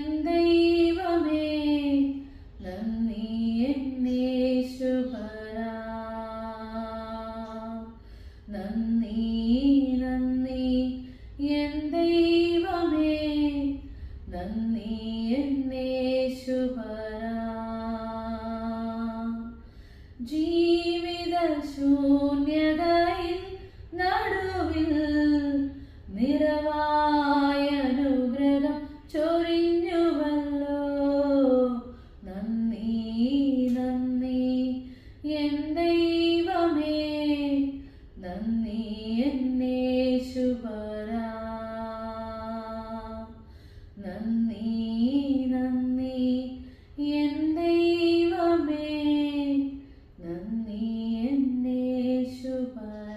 N ദൈവമേ നന്ദി എന്നേശുപരാ. നന്ദി നന്ദി എൻ ദൈവമേ നന്ദി എന്നേശുപരാ. ജീവിത ശൂന്യതയിൽ നടുവിൽ നിറവായ അനുഗ്രഹം ചൊരിഞ്ഞുവല്ലോ. നന്ദി നന്ദി എൻ ദൈവമേ നന്ദി എന്നേശുപരാ. നന്ദി നന്ദി എൻ ദൈവമേ നന്ദി എന്നേശുപരാ.